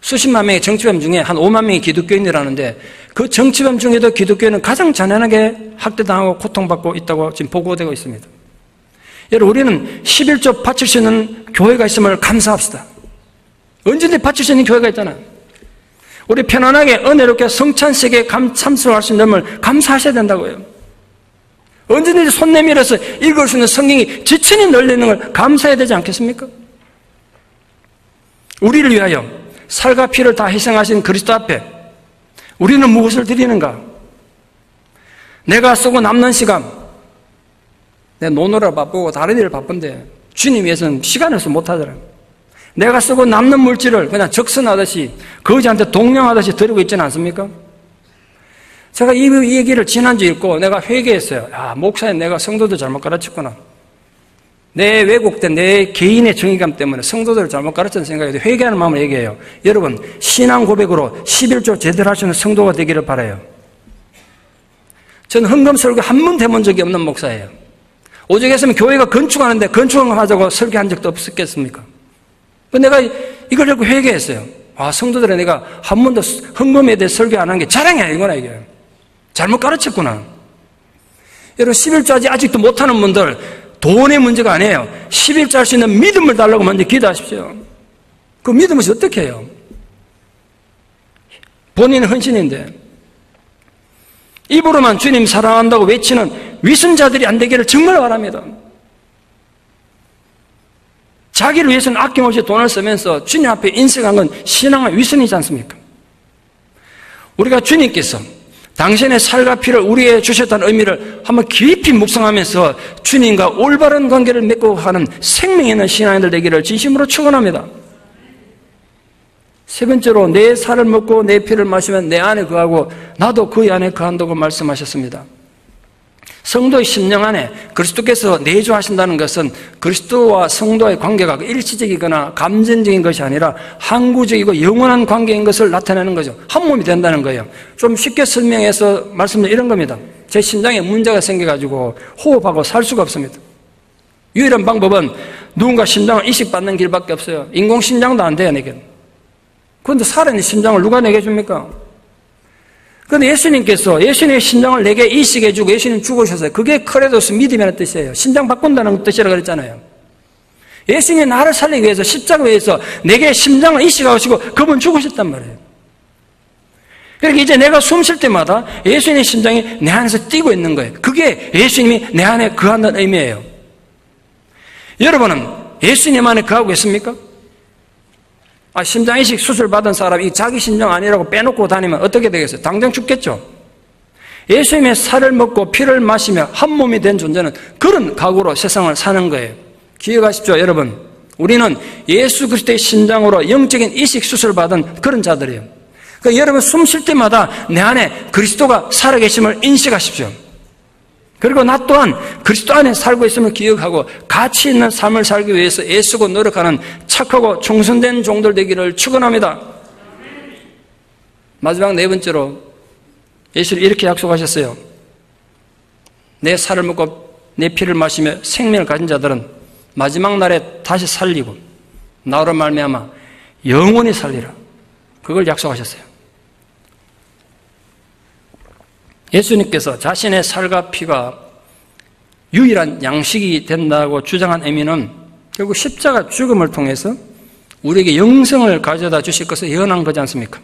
수십만 명의 정치범 중에 한 5만 명이 기독교인이라는데 그 정치범 중에도 기독교인은 가장 잔인하게 학대당하고 고통받고 있다고 지금 보고되고 있습니다. 여러분, 우리는 11조 바칠 수 있는 교회가 있음을 감사합시다. 언제든지 바칠 수 있는 교회가 있잖아요. 우리 편안하게 은혜롭게 성찬식에 참석할 수 있는 걸 감사하셔야 된다고요. 언제든지 손 내밀어서 읽을 수 있는 성경이 지천이 널리는 걸 감사해야 되지 않겠습니까? 우리를 위하여 살과 피를 다 희생하신 그리스도 앞에 우리는 무엇을 드리는가? 내가 쓰고 남는 시간, 내 노느라 바쁘고 다른 일을 바쁜데 주님 위해서는 시간을 써 못하더라고요. 내가 쓰고 남는 물질을 그냥 적선하듯이 거지한테 동령하듯이 드리고 있지는 않습니까? 제가 이 얘기를 지난주 읽고 내가 회개했어요. 목사님, 내가 성도들 잘못 가르쳤구나. 내 왜곡된 내 개인의 정의감 때문에 성도들을 잘못 가르쳤다는 생각이 회개하는 마음을 얘기해요. 여러분, 신앙 고백으로 11조 제대로 하시는 성도가 되기를 바라요. 저는 헌금 설교 한 번 해본 적이 없는 목사예요. 오죽했으면 교회가 건축하는데 건축하자고 설교한 적도 없었겠습니까? 내가 이걸 듣고 회개했어요. 성도들에 내가 한 번도 헌금에 대해 설교 안 한 게 자랑이 아니구나, 이게. 잘못 가르쳤구나. 여러분, 11조하지 아직도 못하는 분들, 돈의 문제가 아니에요. 11조 할 수 있는 믿음을 달라고 먼저 기도하십시오. 그 믿음을 어떻게 해요? 본인은 헌신인데. 입으로만 주님 사랑한다고 외치는 위선자들이 안 되기를 정말 바랍니다. 자기를 위해서는 아낌없이 돈을 쓰면서 주님 앞에 인색한 건 신앙의 위선이지 않습니까? 우리가 주님께서 당신의 살과 피를 우리에게 주셨다는 의미를 한번 깊이 묵상하면서 주님과 올바른 관계를 맺고 가는 생명 있는 신앙인들 되기를 진심으로 축원합니다. 세 번째로, 내 살을 먹고 내 피를 마시면 내 안에 거하고 나도 그의 안에 거한다고 말씀하셨습니다. 성도의 심령 안에 그리스도께서 내주하신다는 것은 그리스도와 성도의 관계가 일시적이거나 감정적인 것이 아니라 항구적이고 영원한 관계인 것을 나타내는 거죠. 한 몸이 된다는 거예요. 좀 쉽게 설명해서 말씀드리면 이런 겁니다. 제 심장에 문제가 생겨가지고 호흡하고 살 수가 없습니다. 유일한 방법은 누군가 심장을 이식받는 길밖에 없어요. 인공심장도 안 돼요, 내게는. 그런데 살아있는 심장을 누가 내게 줍니까? 그런데 예수님께서 예수님의 심장을 내게 이식해주고 예수님 죽으셨어요. 그게 크레도스 믿음이라는 뜻이에요. 심장 바꾼다는 뜻이라고 그랬잖아요. 예수님이 나를 살리기 위해서 십자가 위해서 내게 심장을 이식하시고 그분 죽으셨단 말이에요. 그러니까 이제 내가 숨 쉴 때마다 예수님의 심장이 내 안에서 뛰고 있는 거예요. 그게 예수님이 내 안에 거한다는 의미예요. 여러분은 예수님 안에 거하고 있습니까? 심장 이식 수술 받은 사람이 자기 심장 아니라고 빼놓고 다니면 어떻게 되겠어요? 당장 죽겠죠. 예수님의 살을 먹고 피를 마시며 한 몸이 된 존재는 그런 각오로 세상을 사는 거예요. 기억하십시오, 여러분. 우리는 예수 그리스도의 심장으로 영적인 이식 수술을 받은 그런 자들이에요. 그러니까 여러분 숨 쉴 때마다 내 안에 그리스도가 살아계심을 인식하십시오. 그리고 나 또한 그리스도 안에 살고 있음을 기억하고 가치 있는 삶을 살기 위해서 애쓰고 노력하는 착하고 충성된 종들 되기를 축원합니다. 마지막 네 번째로 예수님 이렇게 약속하셨어요. 내 살을 먹고 내 피를 마시며 생명을 가진 자들은 마지막 날에 다시 살리고 나로 말미암아 영원히 살리라. 그걸 약속하셨어요. 예수님께서 자신의 살과 피가 유일한 양식이 된다고 주장한 의미는 결국 십자가 죽음을 통해서 우리에게 영생을 가져다 주실 것을 예언한 거지 않습니까?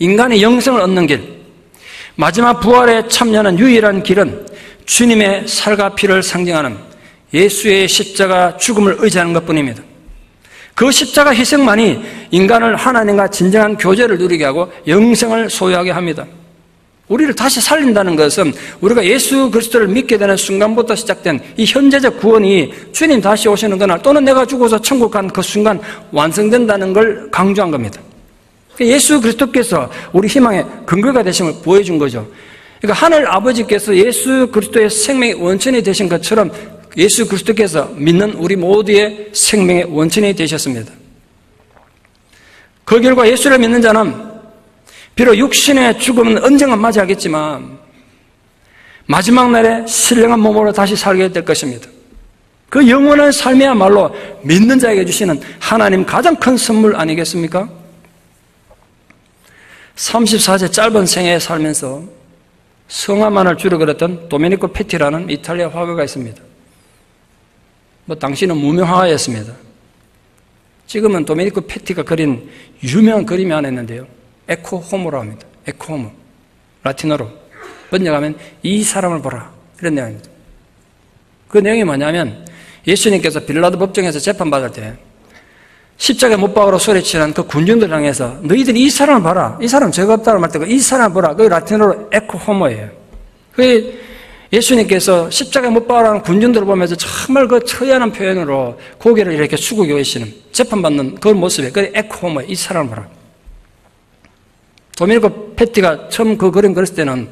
인간의 영생을 얻는 길, 마지막 부활에 참여하는 유일한 길은 주님의 살과 피를 상징하는 예수의 십자가 죽음을 의지하는 것뿐입니다. 그 십자가 희생만이 인간을 하나님과 진정한 교제를 누리게 하고 영생을 소유하게 합니다. 우리를 다시 살린다는 것은 우리가 예수 그리스도를 믿게 되는 순간부터 시작된 이 현재적 구원이 주님 다시 오시는 그날 또는 내가 죽어서 천국 간 그 순간 완성된다는 걸 강조한 겁니다. 예수 그리스도께서 우리 희망의 근거가 되심을 보여준 거죠. 그러니까 하늘 아버지께서 예수 그리스도의 생명의 원천이 되신 것처럼 예수 그리스도께서 믿는 우리 모두의 생명의 원천이 되셨습니다. 그 결과 예수를 믿는 자는 비록 육신의 죽음은 언젠가 맞이하겠지만 마지막 날에 신령한 몸으로 다시 살게 될 것입니다. 그 영원한 삶이야말로 믿는 자에게 주시는 하나님 가장 큰 선물 아니겠습니까? 34세 짧은 생애에 살면서 성화만을 주로 그렸던 도메니코 페티라는 이탈리아 화가가 있습니다. 당시는 무명 화가였습니다. 지금은 도메니코 페티가 그린 유명한 그림이 하나 있는데요. 에코 호모라고 합니다. 에코 호모. 라틴어로 번역하면 이 사람을 보라. 이런 내용입니다. 그 내용이 뭐냐면 예수님께서 빌라도 법정에서 재판받을 때 십자가에 못 박으러 소리치는 그 군중들 향해서 너희들이 이 사람을 봐라. 이 사람 죄가 없다고 말 때 이 사람을 보라. 그게 라틴어로 에코 호모예요. 그 예수님께서 십자가에 못 박으라는 군중들을 보면서 정말 그 처연한 표현으로 고개를 이렇게 숙이고 계시는 재판받는 그 모습에 그 에코 호모예요. 이 사람을 보라. 도메니코 페티가 처음 그 그림 그렸을 때는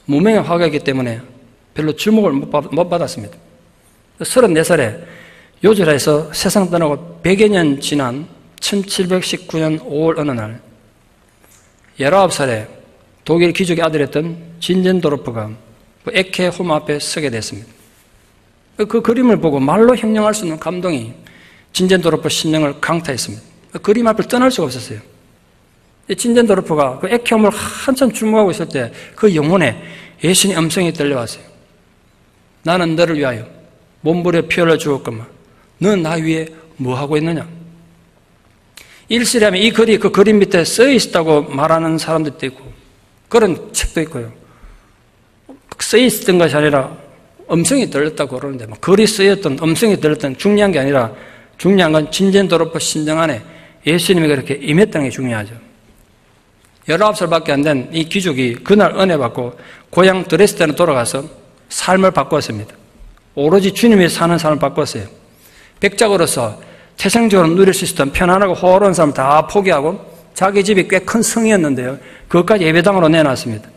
무명의 화가이기 때문에 별로 주목을 못 받았습니다. 34살에 요절해서 세상 떠나고 100여 년 지난 1719년 5월 어느 날 19살에 독일 귀족의 아들이었던 진젠도르프가 그 에케 호모 앞에 서게 됐습니다. 그 그림을 보고 말로 형용할 수 없는 감동이 진젠도르프 심령을 강타했습니다. 그 그림 앞을 떠날 수가 없었어요. 진젠도르프가 그 에케 호모를 한참 주목하고 있을 때 그 영혼에 예수님의 음성이 들려왔어요. 나는 너를 위하여 몸부려 피 흘려 죽었건만 너는 나 위에 뭐하고 있느냐? 일시라면 이 글이 그 그림 밑에 쓰여 있었다고 말하는 사람들도 있고 그런 책도 있고요. 쓰여 있었던 것이 아니라 음성이 들렸다고 그러는데 글이 쓰였던 음성이 들렸던 중요한 게 아니라 중요한 건 진젠도르프 심정 안에 예수님이 그렇게 임했다는 게 중요하죠. 19살밖에 안 된 이 귀족이 그날 은혜 받고 고향 드레스덴으로 돌아가서 삶을 바꿨습니다. 오로지 주님이 사는 삶을 바꿨어요. 백작으로서 태생적으로 누릴 수 있었던 편안하고 호화로운 삶을 다 포기하고 자기 집이 꽤 큰 성이었는데요. 그것까지 예배당으로 내놨습니다.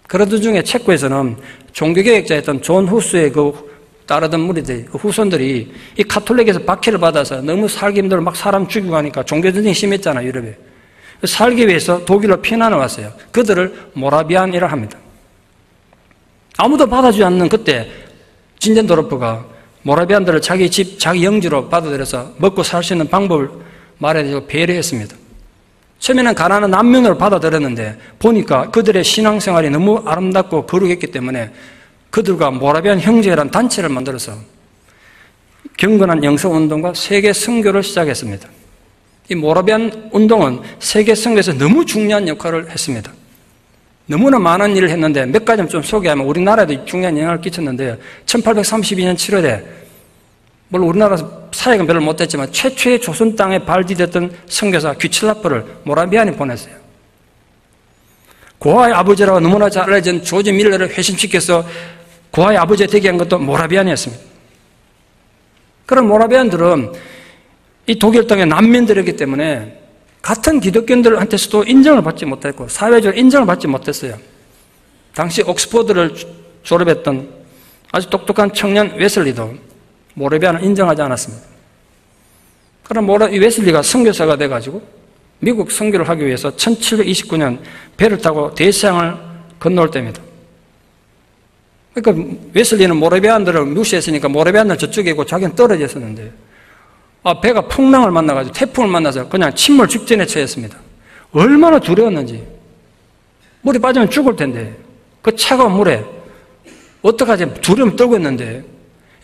그러던 중에 체코에서는 종교개혁자였던 존 후스의 그 따르던 무리들, 그 후손들이 이 카톨릭에서 박해를 받아서 너무 살기 힘들어 막 사람 죽이고 하니까 종교전쟁이 심했잖아요, 유럽에. 살기 위해서 독일로 피난을 왔어요. 그들을 모라비안이라 합니다. 아무도 받아주지 않는 그때 진젠도르프가 모라비안들을 자기 집, 자기 영지로 받아들여서 먹고 살 수 있는 방법을 말해서 배려했습니다. 처음에는 가난한 난민으로 받아들였는데 보니까 그들의 신앙생활이 너무 아름답고 거룩했기 때문에 그들과 모라비안 형제라는 단체를 만들어서 경건한 영성운동과 세계 선교를 시작했습니다. 이 모라비안 운동은 세계 선교에서 너무 중요한 역할을 했습니다. 너무나 많은 일을 했는데 몇 가지만 좀 소개하면 우리나라에도 중요한 영향을 끼쳤는데요. 1832년 7월에 물론 우리나라 사역은 별로 못했지만 최초의 조선 땅에 발디뎠던 선교사 귀칠라프를 모라비안이 보냈어요. 고아의 아버지라고 너무나 잘 알려진 조지 밀러를 회심시켜서 고아의 아버지가 되게 한 것도 모라비안이었습니다. 그런 모라비안들은 이 독일 땅의 난민들이기 때문에 같은 기독교인들한테서도 인정을 받지 못했고 사회적으로 인정을 받지 못했어요. 당시 옥스퍼드를 졸업했던 아주 똑똑한 청년 웨슬리도 모라비안을 인정하지 않았습니다. 그럼 이 웨슬리가 선교사가 돼가지고 미국 선교를 하기 위해서 1729년 배를 타고 대서양을 건너올 때입니다. 그러니까 웨슬리는 모라비안들을 무시했으니까 모라비안들 저쪽에 있고 자기는 떨어져 있었는데 배가 풍랑을 만나가지고 태풍을 만나서 그냥 침몰 직전에 처했습니다. 얼마나 두려웠는지. 물이 빠지면 죽을 텐데 그 차가운 물에 어떡하지 두려움 떨고 있는데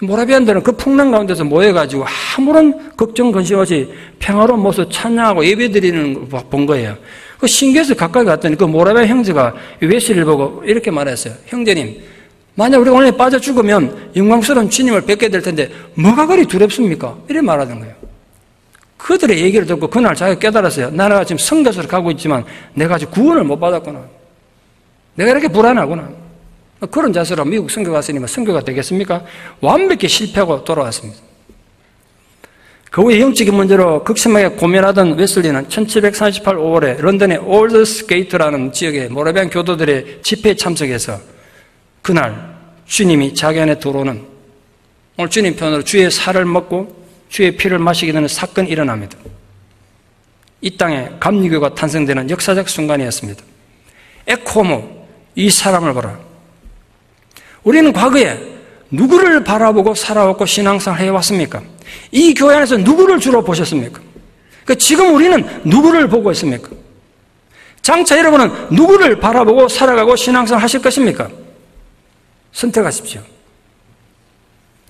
모라비안들은 그 풍랑 가운데서 모여가지고 아무런 걱정 근심 없이 평화로운 모습 찬양하고 예배드리는 걸 본 거예요. 그 신기해서 가까이 갔더니 그 모라비안 형제가 웨슬리를 보고 이렇게 말했어요. 형제님, 만약 우리가 오늘 빠져 죽으면 영광스러운 주님을 뵙게 될 텐데 뭐가 그리 두렵습니까? 이렇게 말하는 거예요. 그들의 얘기를 듣고 그날 자기가 깨달았어요. 나는 지금 선교사로 가고 있지만 내가 아직 구원을 못 받았구나. 내가 이렇게 불안하구나. 그런 자세로 미국 선교 갔으니까 선교가 되겠습니까? 완벽히 실패하고 돌아왔습니다. 그 후에 영적인 문제로 극심하게 고민하던 웨슬리는 1738 5월에 런던의 올드스게이트라는 지역의 모라비안 교도들의 집회에 참석해서 그날 주님이 자기 안에 들어오는 오늘 주님 편으로 주의 살을 먹고 주의 피를 마시게 되는 사건이 일어납니다. 이 땅에 감리교가 탄생되는 역사적 순간이었습니다. 에코모, 이 사람을 보라. 우리는 과거에 누구를 바라보고 살아왔고 신앙생활을 해왔습니까? 이 교회 안에서 누구를 주로 보셨습니까? 지금 우리는 누구를 보고 있습니까? 장차 여러분은 누구를 바라보고 살아가고 신앙생활 하실 것입니까? 선택하십시오.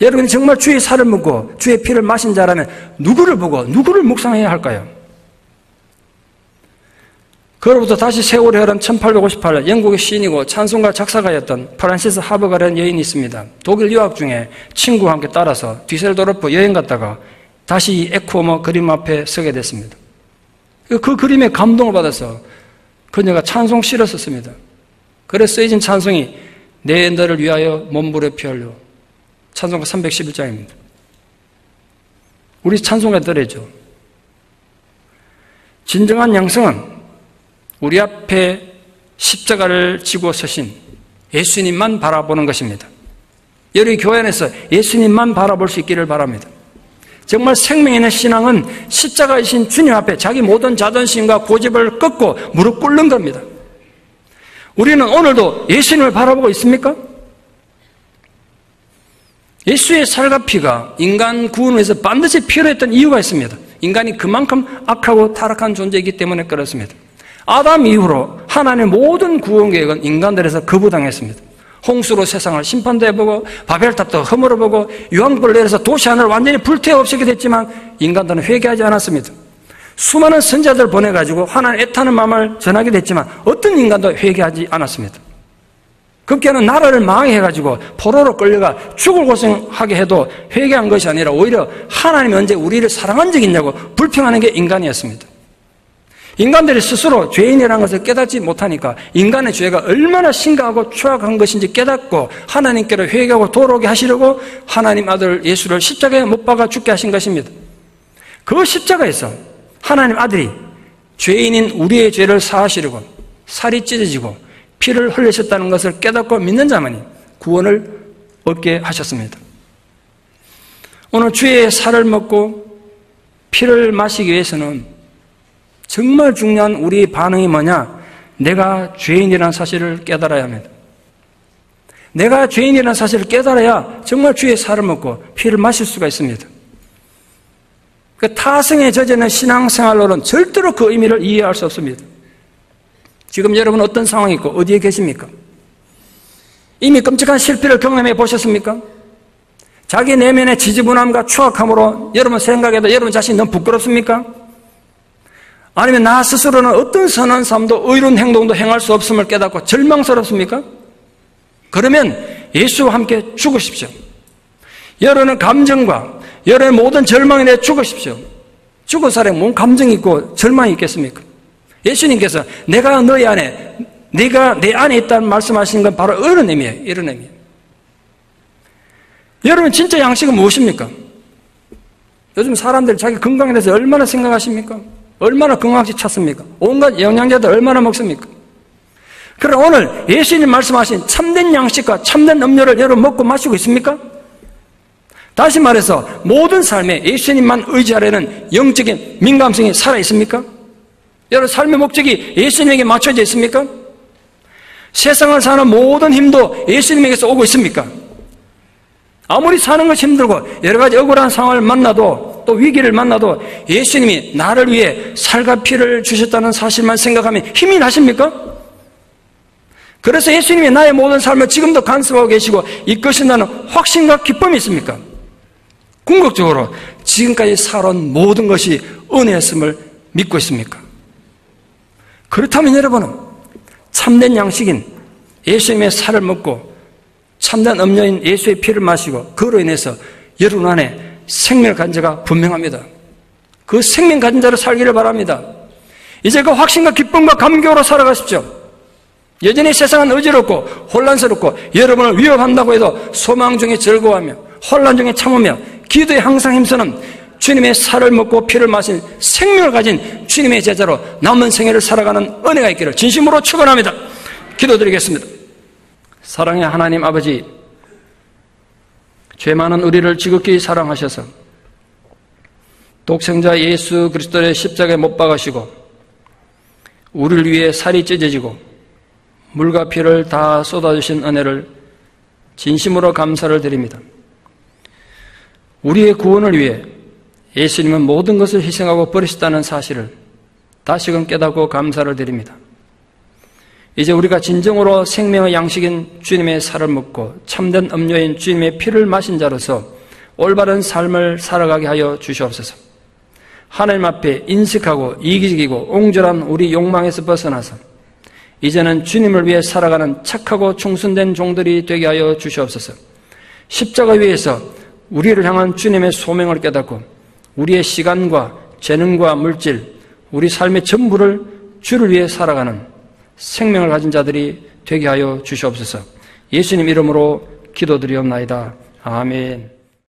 여러분이 정말 주의 살을 먹고 주의 피를 마신 자라면 누구를 보고 누구를 묵상해야 할까요? 그로부터 다시 세월이 흐른 1858년 영국의 시인이고 찬송가 작사가였던 프란시스 하버가라는 여인이 있습니다. 독일 유학 중에 친구와 함께 따라서 뒤셀도르프 여행 갔다가 다시 이 에코모 그림 앞에 서게 됐습니다. 그 그림에 감동을 받아서 그녀가 찬송시를 썼습니다. 그래서 쓰여진 찬송이 내 너를 위하여 몸부려 피하려, 찬송가 311장입니다. 우리 찬송가 들어야죠. 진정한 양성은 우리 앞에 십자가를 지고 서신 예수님만 바라보는 것입니다. 여러분 교회 안에서 예수님만 바라볼 수 있기를 바랍니다. 정말 생명 있는 신앙은 십자가이신 주님 앞에 자기 모든 자존심과 고집을 꺾고 무릎 꿇는 겁니다. 우리는 오늘도 예수님을 바라보고 있습니까? 예수의 살과 피가 인간 구원을 위해서 반드시 필요했던 이유가 있습니다. 인간이 그만큼 악하고 타락한 존재이기 때문에 그렇습니다. 아담 이후로 하나님의 모든 구원 계획은 인간들에서 거부당했습니다. 홍수로 세상을 심판도 해보고 바벨탑도 허물어보고 유황불을 내려서 도시 하나를 완전히 불태워 없애게 됐지만 인간들은 회개하지 않았습니다. 수많은 선자들 보내가지고 하나님 애타는 마음을 전하게 됐지만 어떤 인간도 회개하지 않았습니다. 급기야는 나라를 망하게 해가지고 포로로 끌려가 죽을 고생하게 해도 회개한 것이 아니라 오히려 하나님이 언제 우리를 사랑한 적이 있냐고 불평하는 게 인간이었습니다. 인간들이 스스로 죄인이라는 것을 깨닫지 못하니까 인간의 죄가 얼마나 심각하고 추악한 것인지 깨닫고 하나님께로 회개하고 돌아오게 하시려고 하나님 아들 예수를 십자가에 못 박아 죽게 하신 것입니다. 그 십자가에서 하나님 아들이 죄인인 우리의 죄를 사하시려고 살이 찢어지고 피를 흘리셨다는 것을 깨닫고 믿는 자만이 구원을 얻게 하셨습니다. 오늘 주의 살을 먹고 피를 마시기 위해서는 정말 중요한 우리 반응이 뭐냐? 내가 죄인이라는 사실을 깨달아야 합니다. 내가 죄인이라는 사실을 깨달아야 정말 주의 살을 먹고 피를 마실 수가 있습니다. 그 타성에 젖어있는 신앙생활로는 절대로 그 의미를 이해할 수 없습니다. 지금 여러분 어떤 상황이 있고 어디에 계십니까? 이미 끔찍한 실패를 경험해 보셨습니까? 자기 내면의 지지분함과 추악함으로 여러분 생각해도 여러분 자신이 너무 부끄럽습니까? 아니면 나 스스로는 어떤 선한 삶도 의로운 행동도 행할 수 없음을 깨닫고 절망스럽습니까? 그러면 예수와 함께 죽으십시오. 여러분의 감정과 여러분의 모든 절망에 대해 죽으십시오. 죽은 사람이 뭔 감정이 있고 절망이 있겠습니까? 예수님께서 내가 너희 안에, 네가 내 안에 있다는 말씀하시는 건 바로 이런 의미예요. 이런 의미예요. 여러분 진짜 양식은 무엇입니까? 요즘 사람들 자기 건강에 대해서 얼마나 생각하십니까? 얼마나 건강식 찾습니까? 온갖 영양제들 얼마나 먹습니까? 그러나 오늘 예수님 말씀하신 참된 양식과 참된 음료를 여러분 먹고 마시고 있습니까? 다시 말해서 모든 삶에 예수님만 의지하려는 영적인 민감성이 살아있습니까? 여러분 삶의 목적이 예수님에게 맞춰져 있습니까? 세상을 사는 모든 힘도 예수님에게서 오고 있습니까? 아무리 사는 것이 힘들고 여러 가지 억울한 상황을 만나도 또 위기를 만나도 예수님이 나를 위해 살과 피를 주셨다는 사실만 생각하면 힘이 나십니까? 그래서 예수님이 나의 모든 삶을 지금도 간섭하고 계시고 이끄신다는 확신과 기쁨이 있습니까? 궁극적으로 지금까지 살아온 모든 것이 은혜였음을 믿고 있습니까? 그렇다면 여러분은 참된 양식인 예수님의 살을 먹고 참된 음료인 예수의 피를 마시고 그로 인해서 여러분 안에 생명을 가진 자가 분명합니다. 그 생명 가진 자로 살기를 바랍니다. 이제 그 확신과 기쁨과 감격으로 살아가십시오. 여전히 세상은 어지럽고 혼란스럽고 여러분을 위협한다고 해도 소망 중에 즐거워하며 혼란 중에 참으며 기도에 항상 힘쓰는 주님의 살을 먹고 피를 마신 생명을 가진 주님의 제자로 남은 생애를 살아가는 은혜가 있기를 진심으로 축원합니다. 기도드리겠습니다. 사랑의 하나님 아버지, 죄 많은 우리를 지극히 사랑하셔서 독생자 예수 그리스도의 십자가에 못 박으시고 우리를 위해 살이 찢어지고 물과 피를 다 쏟아주신 은혜를 진심으로 감사를 드립니다. 우리의 구원을 위해 예수님은 모든 것을 희생하고 버리셨다는 사실을 다시금 깨닫고 감사를 드립니다. 이제 우리가 진정으로 생명의 양식인 주님의 살을 먹고 참된 음료인 주님의 피를 마신 자로서 올바른 삶을 살아가게 하여 주시옵소서. 하나님 앞에 인식하고 이기적이고 옹졸한 우리 욕망에서 벗어나서 이제는 주님을 위해 살아가는 착하고 충성된 종들이 되게 하여 주시옵소서. 십자가 위에서 우리를 향한 주님의 소명을 깨닫고 우리의 시간과 재능과 물질, 우리 삶의 전부를 주를 위해 살아가는 생명을 가진 자들이 되게 하여 주시옵소서. 예수님 이름으로 기도드리옵나이다. 아멘.